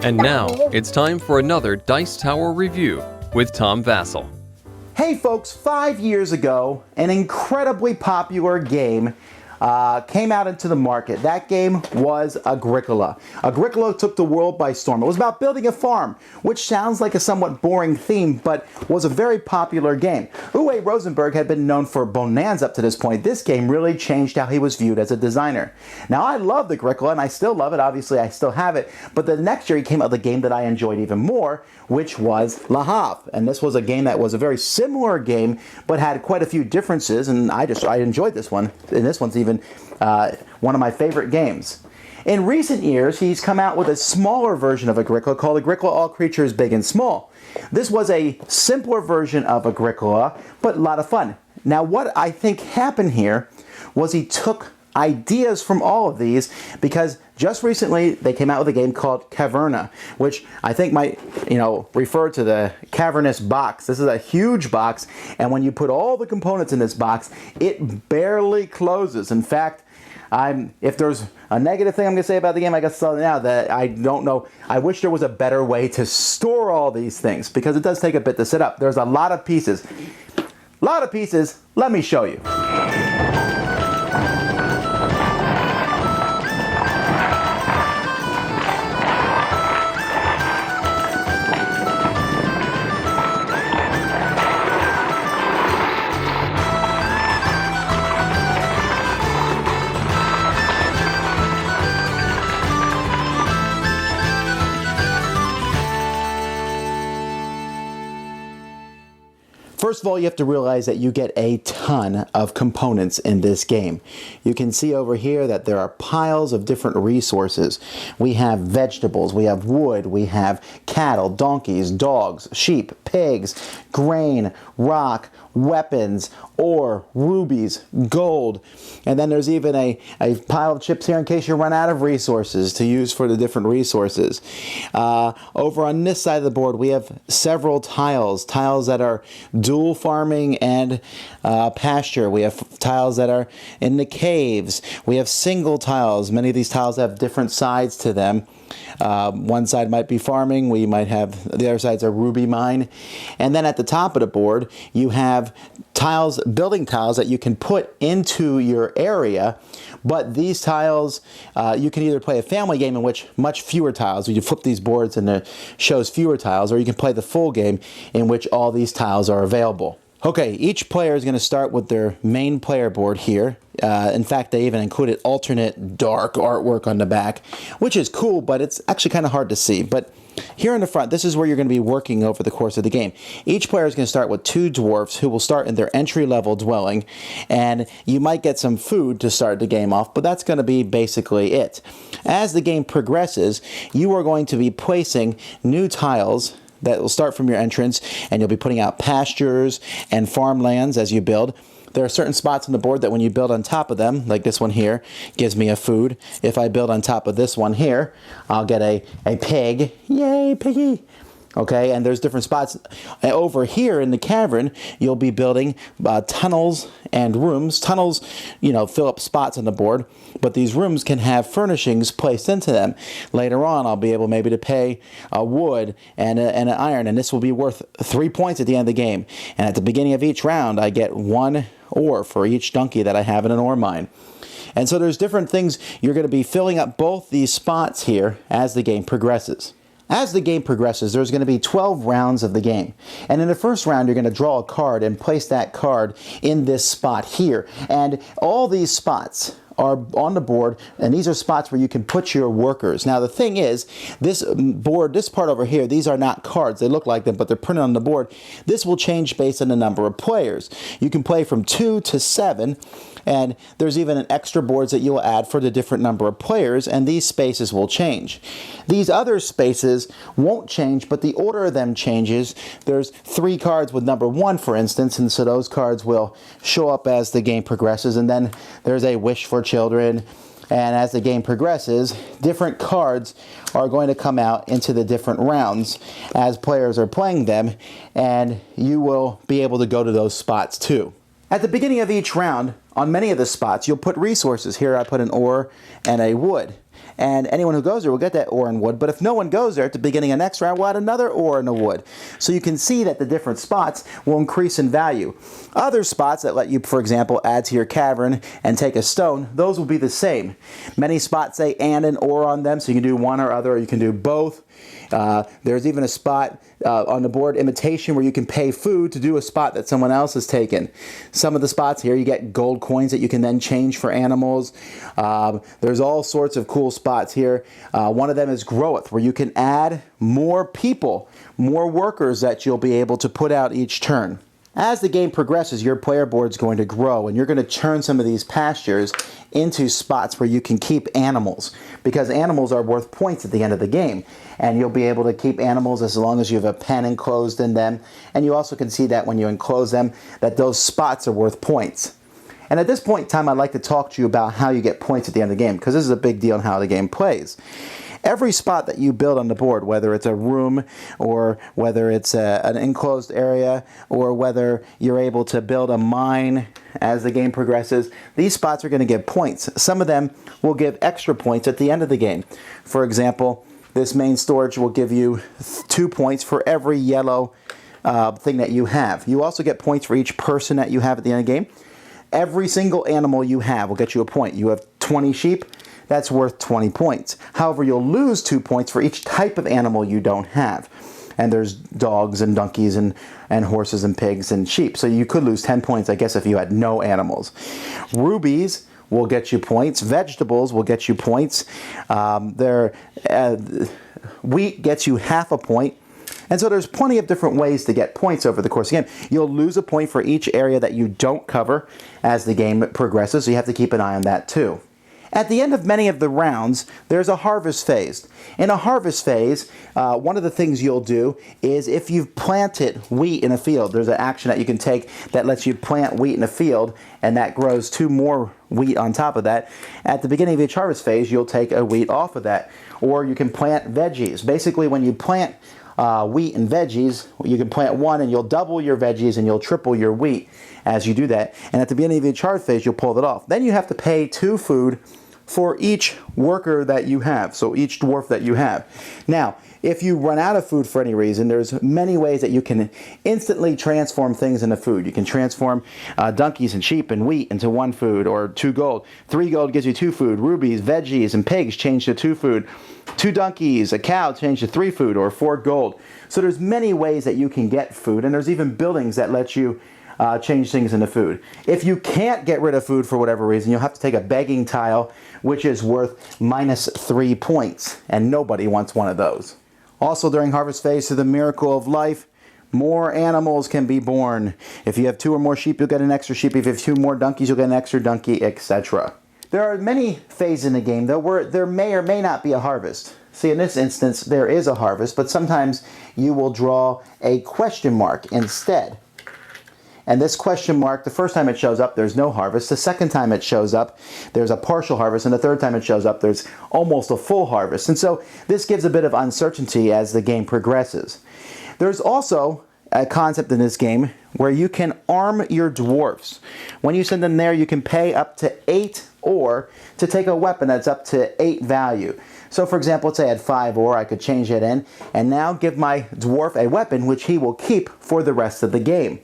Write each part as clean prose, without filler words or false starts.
And now, it's time for another Dice Tower review with Tom Vasel. Hey folks, 5 years ago, an incredibly popular game came out into the market. That game was Agricola. Agricola took the world by storm. It was about building a farm, which sounds like a somewhat boring theme, but was a very popular game. Uwe Rosenberg had been known for bonanza up to this point. This game really changed how he was viewed as a designer. Now, I loved Agricola, and I still love it. Obviously, I still have it. But the next year, he came out with a game that I enjoyed even more, which was Le Havre. And this was a game that was a very similar game, but had quite a few differences, and I enjoyed this one. And this one's even one of my favorite games. In recent years, he's come out with a smaller version of Agricola called Agricola All Creatures Big and Small. This was a simpler version of Agricola, but a lot of fun. Now, what I think happened here was he took ideas from all of these, because just recently they came out with a game called Caverna, which I think might, refer to the cavernous box. This is a huge box, and when you put all the components in this box, it barely closes. In fact, if there's a negative thing I'm going to say about the game, I guess now that I don't know. I wish there was a better way to store all these things, because it does take a bit to set up. There's a lot of pieces. Let me show you. First of all, you have to realize that you get a ton of components in this game. You can see over here that there are piles of different resources. We have vegetables, we have wood, we have cattle, donkeys, dogs, sheep, pigs, grain, rock, weapons, ore, rubies, gold, and then there's even a pile of chips here in case you run out of resources to use for the different resources. Over on this side of the board, we have several tiles that are dual farming and pasture. We have tiles that are in the caves. We have single tiles. Many of these tiles have different sides to them. One side might be farming, we might have, the other side's a ruby mine. And then at the top of the board, you have tiles, building tiles that you can put into your area. But these tiles, you can either play a family game in which much fewer tiles, you flip these boards and it shows fewer tiles, or you can play the full game in which all these tiles are available. Okay, each player is going to start with their main player board here. In fact, they even included alternate dark artwork on the back, which is cool, but it's actually kind of hard to see. But here in the front, this is where you're going to be working over the course of the game. Each player is going to start with two dwarfs who will start in their entry-level dwelling, and you might get some food to start the game off, but that's going to be basically it. As the game progresses, you are going to be placing new tiles that will start from your entrance, and you'll be putting out pastures and farmlands as you build. There are certain spots on the board that when you build on top of them, like this one here, gives me a food. If I build on top of this one here, I'll get a pig. Yay, piggy! Okay, and there's different spots. Over here in the cavern, you'll be building tunnels and rooms. Tunnels, fill up spots on the board, but these rooms can have furnishings placed into them. Later on, I'll be able maybe to pay a wood and an iron, and this will be worth 3 points at the end of the game. And at the beginning of each round, I get 1 ore for each donkey that I have in an ore mine. And so there's different things. You're going to be filling up both these spots here as the game progresses. As the game progresses, there's going to be 12 rounds of the game. And in the first round, you're going to draw a card and place that card in this spot here. And all these spots are on the board, and these are spots where you can put your workers. Now, the thing is, this board, this part over here, these are not cards. They look like them, but they're printed on the board. This will change based on the number of players. You can play from 2 to 7, and there's even an extra boards that you will add for the different number of players, and these spaces will change. These other spaces won't change, but the order of them changes. There's 3 cards with number 1, for instance, and so those cards will show up as the game progresses, and then there's a wish for children, and as the game progresses, different cards are going to come out into the different rounds as players are playing them, and you will be able to go to those spots too. At the beginning of each round, on many of the spots, you'll put resources. Here I put an ore and a wood. and anyone who goes there will get that ore and wood. But if no one goes there at the beginning of next round, we'll add another ore and a wood. So you can see that the different spots will increase in value. Other spots that let you, for example, add to your cavern and take a stone, those will be the same. Many spots say and an ore on them, so you can do one or other, or you can do both. There's even a spot on the board, imitation, where you can pay food to do a spot that someone else has taken. Some of the spots here, you get gold coins that you can then change for animals. There's all sorts of cool spots here. One of them is growth, where you can add more people, more workers that you'll be able to put out each turn. As the game progresses, your player board's going to grow, and you're going to turn some of these pastures into spots where you can keep animals, because animals are worth points at the end of the game, and you'll be able to keep animals as long as you have a pen enclosed in them. And you also can see that when you enclose them, that those spots are worth points. And at this point in time, I'd like to talk to you about how you get points at the end of the game, because this is a big deal in how the game plays. Every spot that you build on the board, whether it's a room or whether it's an enclosed area or whether you're able to build a mine as the game progresses, these spots are going to give points. Some of them will give extra points at the end of the game. For example, this main storage will give you 2 points for every yellow thing that you have. You also get points for each person that you have at the end of the game. Every single animal you have will get you a point. You have 20 sheep. That's worth 20 points. However, you'll lose 2 points for each type of animal you don't have. And there's dogs and donkeys and horses and pigs and sheep. So you could lose 10 points, I guess, if you had no animals. Rubies will get you points. Vegetables will get you points. Wheat gets you half a point. And so there's plenty of different ways to get points over the course of the game. You'll lose a point for each area that you don't cover as the game progresses, so you have to keep an eye on that too. At the end of many of the rounds, there's a harvest phase. In a harvest phase, one of the things you'll do is if you've planted wheat in a field, there's an action that you can take that lets you plant wheat in a field, and that grows 2 more wheat on top of that. At the beginning of each harvest phase, you'll take a wheat off of that. Or you can plant veggies. Basically, when you plant wheat and veggies, you can plant one and you'll double your veggies and you'll triple your wheat as you do that. And at the beginning of each harvest phase, you'll pull it off. Then you have to pay 2 food for each worker that you have, so each dwarf that you have. Now, if you run out of food for any reason, there's many ways that you can instantly transform things into food. You can transform donkeys and sheep and wheat into 1 food, or 2 gold. 3 gold gives you 2 food. Rubies, veggies, and pigs change to 2 food. 2 donkeys, a cow change to 3 food, or 4 gold. So there's many ways that you can get food, and there's even buildings that let you change things into food. If you can't get rid of food for whatever reason, you'll have to take a begging tile, which is worth -3 points, and nobody wants one of those. Also, during harvest phase, through the miracle of life, more animals can be born. If you have 2 or more sheep, you'll get an extra sheep. If you have 2 more donkeys, you'll get an extra donkey, etc. There are many phases in the game, though, where there may or may not be a harvest. See, in this instance, there is a harvest, but sometimes you will draw a question mark instead. And this question mark, the first time it shows up, there's no harvest. The second time it shows up, there's a partial harvest. And the third time it shows up, there's almost a full harvest. And so this gives a bit of uncertainty as the game progresses. There's also a concept in this game where you can arm your dwarfs. When you send them there, you can pay up to 8 ore to take a weapon that's up to 8 value. So for example, let's say I had 5 ore, I could change it in, and now give my dwarf a weapon which he will keep for the rest of the game.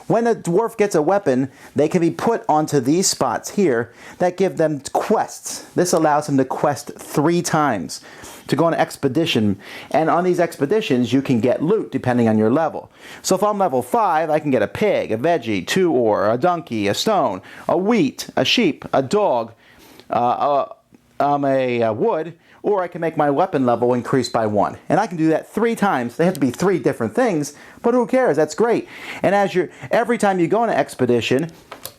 When a dwarf gets a weapon, they can be put onto these spots here that give them quests. This allows them to quest 3 times to go on an expedition. And on these expeditions, you can get loot depending on your level. So if I'm level 5, I can get a pig, a veggie, 2 ore, a donkey, a stone, a wheat, a sheep, a dog, a wood, or I can make my weapon level increase by 1. And I can do that 3 times. They have to be 3 different things, but who cares? That's great. And every time you go on an expedition,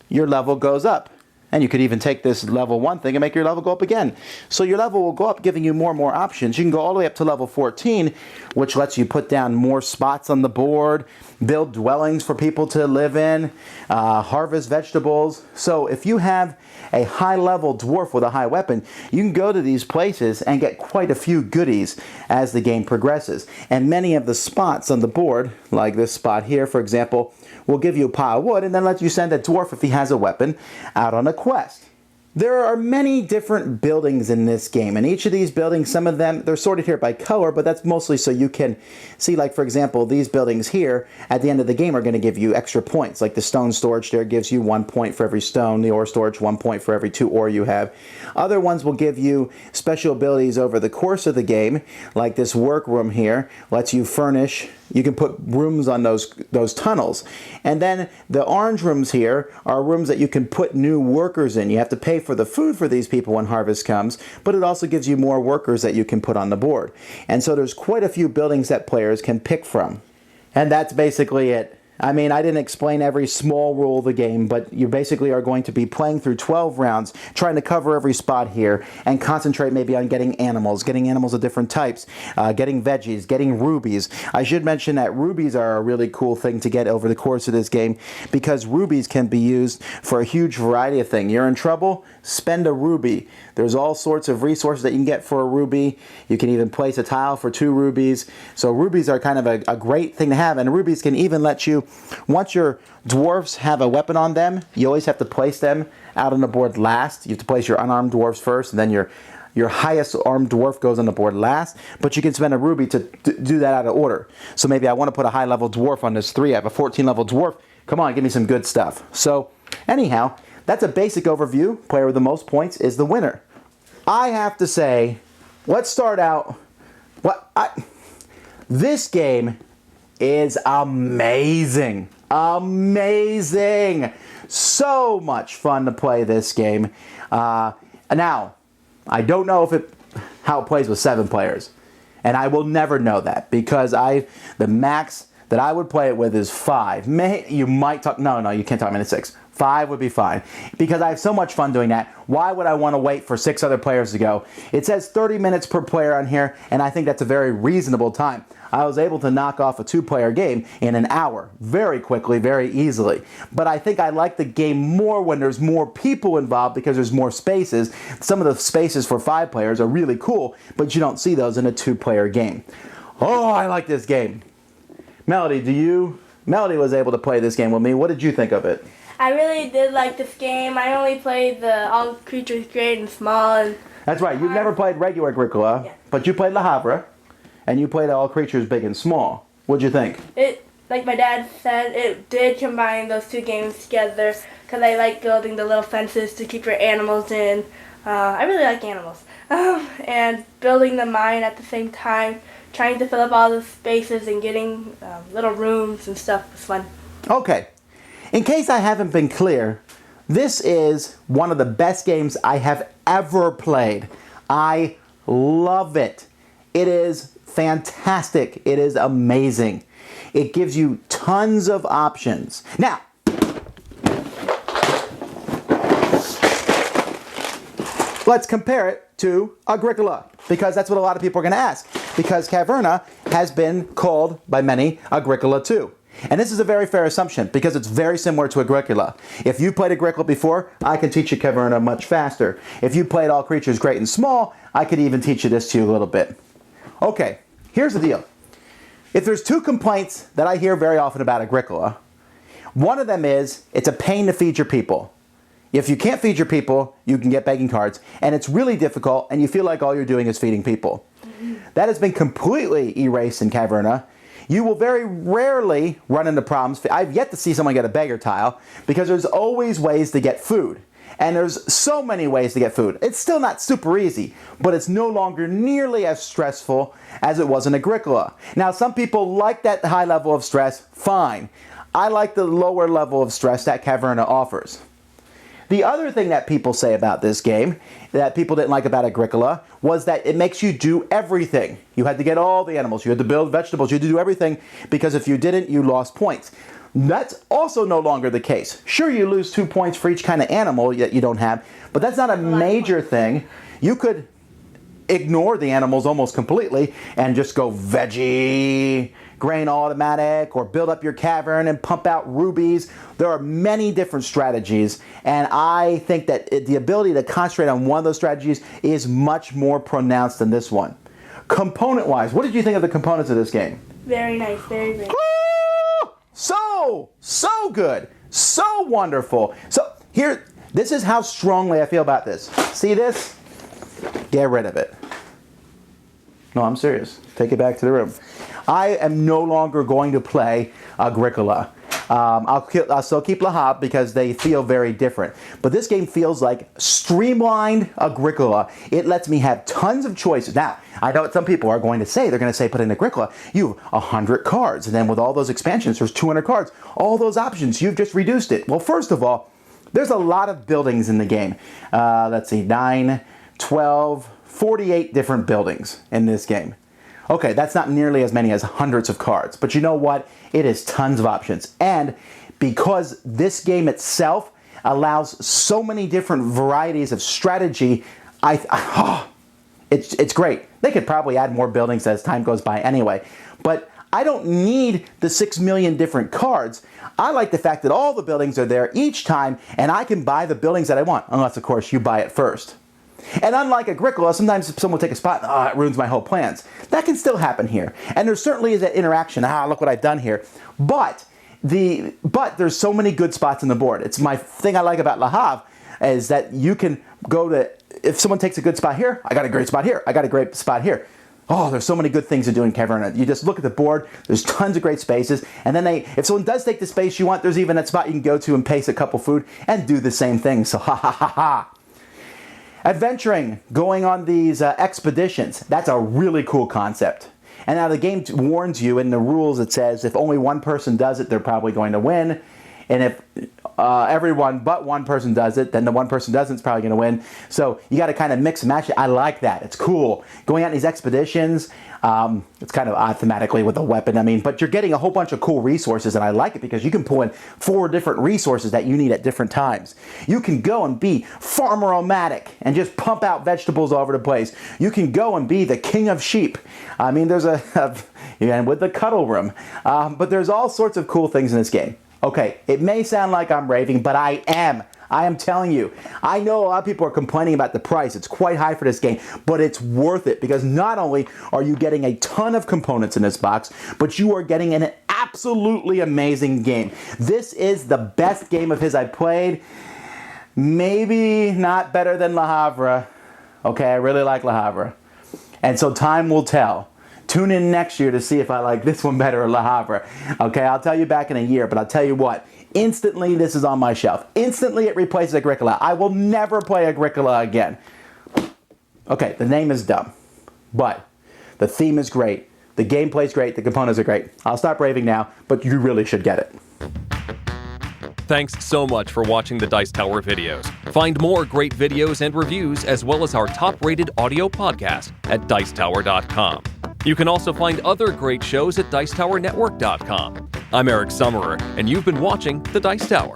your level goes up. And you could even take this level 1 thing and make your level go up again. So your level will go up, giving you more and more options. You can go all the way up to level 14, which lets you put down more spots on the board, build dwellings for people to live in, harvest vegetables. So if you have a high-level dwarf with a high weapon, you can go to these places and get quite a few goodies as the game progresses. And many of the spots on the board, like this spot here, for example, will give you a pile of wood and then let you send a dwarf, if he has a weapon, out on a quest. There are many different buildings in this game, and each of these buildings, some of them, they're sorted here by color, but that's mostly so you can see, like, for example, these buildings here, at the end of the game, are going to give you extra points. Like the stone storage there gives you 1 point for every stone, the ore storage 1 point for every 2 ore you have. Other ones will give you special abilities over the course of the game, like this workroom here, lets you furnish. You can put rooms on those tunnels. And then the orange rooms here are rooms that you can put new workers in. You have to pay for the food for these people when harvest comes, but it also gives you more workers that you can put on the board. And so there's quite a few buildings that players can pick from. And that's basically it. I mean, I didn't explain every small rule of the game, but you basically are going to be playing through 12 rounds, trying to cover every spot here, and concentrate maybe on getting animals of different types, getting veggies, getting rubies. I should mention that rubies are a really cool thing to get over the course of this game, because rubies can be used for a huge variety of things. You're in trouble? Spend a ruby. There's all sorts of resources that you can get for a ruby. You can even place a tile for 2 rubies. So rubies are kind of a great thing to have, and rubies can even let you, once your dwarves have a weapon on them, you always have to place them out on the board last. You have to place your unarmed dwarves first, and then your highest armed dwarf goes on the board last, but you can spend a ruby to do that out of order. So maybe I want to put a high level dwarf on this 3. I have a 14 level dwarf. Come on, give me some good stuff. So anyhow, that's a basic overview. Player with the most points is the winner. I have to say, let's start out. This game is amazing. Amazing. So much fun to play this game. Now, I don't know how it plays with 7 players. And I will never know that, because the max that I would play it with is 5. You might talk, no, you can't talk me into 6. 5 would be fine, because I have so much fun doing that. Why would I want to wait for 6 other players to go? It says 30 minutes per player on here, and I think that's a very reasonable time. I was able to knock off a 2-player game in an hour, very quickly, very easily. But I think I like the game more when there's more people involved, because there's more spaces. Some of the spaces for 5 players are really cool, but you don't see those in a 2-player game. Oh, I like this game. Melody, Melody was able to play this game with me. What did you think of it? I really did like this game. I only played the All Creatures Great and Small. And that's right. You've never played regular Agricola, yeah, but you played Le Havre, and you played All Creatures Big and Small. What'd you think? Like my dad said, it did combine those 2 games together, because I like building the little fences to keep your animals in. I really like animals. And building the mine at the same time, trying to fill up all the spaces and getting little rooms and stuff was fun. Okay. In case I haven't been clear, this is one of the best games I have ever played. I love it. It is fantastic. It is amazing. It gives you tons of options. Now, let's compare it to Agricola, because that's what a lot of people are going to ask. Because Caverna has been called by many Agricola 2. And this is a very fair assumption, because it's very similar to Agricola. If you played Agricola before, I can teach you Caverna much faster. If you played All Creatures Great and Small, I could even teach you this to you a little bit. Okay, here's the deal. If there's 2 complaints that I hear very often about Agricola, one of them is it's a pain to feed your people. If you can't feed your people, you can get begging cards, and it's really difficult, and you feel like all you're doing is feeding people. That has been completely erased in Caverna. You will very rarely run into problems. I've yet to see someone get a beggar tile, because there's always ways to get food. And there's so many ways to get food. It's still not super easy, but it's no longer nearly as stressful as it was in Agricola. Now, some people like that high level of stress. Fine. I like the lower level of stress that Caverna offers. The other thing that people say about this game, that people didn't like about Agricola, was that it makes you do everything. You had to get all the animals, you had to build vegetables, you had to do everything, because if you didn't, you lost points. That's also no longer the case. Sure, you lose 2 points for each kind of animal that you don't have, but that's not a major thing. You could ignore the animals almost completely and just go veggie, grain automatic, or build up your cavern and pump out rubies. There are many different strategies, and I think that the ability to concentrate on one of those strategies is much more pronounced than this one. Component-wise, what did you think of the components of this game? Very nice, very nice. So good, so wonderful. So here, This is how strongly I feel about this. See this? Get rid of it. No, I'm serious. Take it back to the room. I am no longer going to play Agricola. I'll still keep Le Havre because they feel very different. But this game feels like streamlined Agricola. It lets me have tons of choices. Now, I know what some people are going to say. They're going to say, but in Agricola, you have 100 cards. And then with all those expansions, there's 200 cards. All those options, you've just reduced it. Well, first of all, there's a lot of buildings in the game. Let's see, 9, 12, 48 different buildings in this game. Okay, that's not nearly as many as hundreds of cards, but you know what? It is tons of options. And because this game itself allows so many different varieties of strategy, it's great. They could probably add more buildings as time goes by anyway, but I don't need the 6 million different cards. I like the fact that all the buildings are there each time, and I can buy the buildings that I want, unless, of course, you buy it first. And unlike Agricola, sometimes someone will take a spot and it ruins my whole plans. That can still happen here. And there certainly is that interaction. Look what I've done here. But there's so many good spots on the board. It's my thing I like about Le Havre is that you can go to, if someone takes a good spot here, I got a great spot here. I got a great spot here. Oh, there's so many good things to do in Caverna. You just look at the board, there's tons of great spaces, and then if someone does take the space you want, there's even that spot you can go to and pace a couple food and do the same thing. So ha ha ha ha. Adventuring, going on these expeditions, that's a really cool concept. And now the game warns you in the rules, it says if only one person does it, they're probably going to win. And if everyone but one person does it, then the one person doesn't is probably going to win. So you got to kind of mix and match it. I like that. It's cool. Going out on these expeditions, it's kind of odd thematically with a weapon, but you're getting a whole bunch of cool resources, and I like it because you can pull in 4 different resources that you need at different times. You can go and be farmer-o-matic and just pump out vegetables all over the place. You can go and be the king of sheep. There's and with the cuddle room. But there's all sorts of cool things in this game. Okay, it may sound like I'm raving, but I am. I am telling you. I know a lot of people are complaining about the price. It's quite high for this game, but it's worth it because not only are you getting a ton of components in this box, but you are getting an absolutely amazing game. This is the best game of his I played. Maybe not better than Le Havre. Okay, I really like Le Havre. And so time will tell. Tune in next year to see if I like this one better or Le Havre. Okay, I'll tell you back in a year, but I'll tell you what. Instantly, this is on my shelf. Instantly, it replaces Agricola. I will never play Agricola again. Okay, the name is dumb, but the theme is great. The gameplay is great. The components are great. I'll stop raving now, but you really should get it. Thanks so much for watching the Dice Tower videos. Find more great videos and reviews as well as our top-rated audio podcast at Dicetower.com. You can also find other great shows at Dicetowernetwork.com. I'm Eric Summerer, and you've been watching The Dice Tower.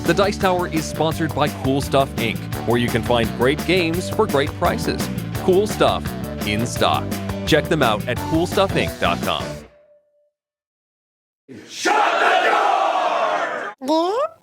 The Dice Tower is sponsored by Cool Stuff Inc., where you can find great games for great prices. Cool stuff in stock. Check them out at CoolStuffInc.com. Shut the door!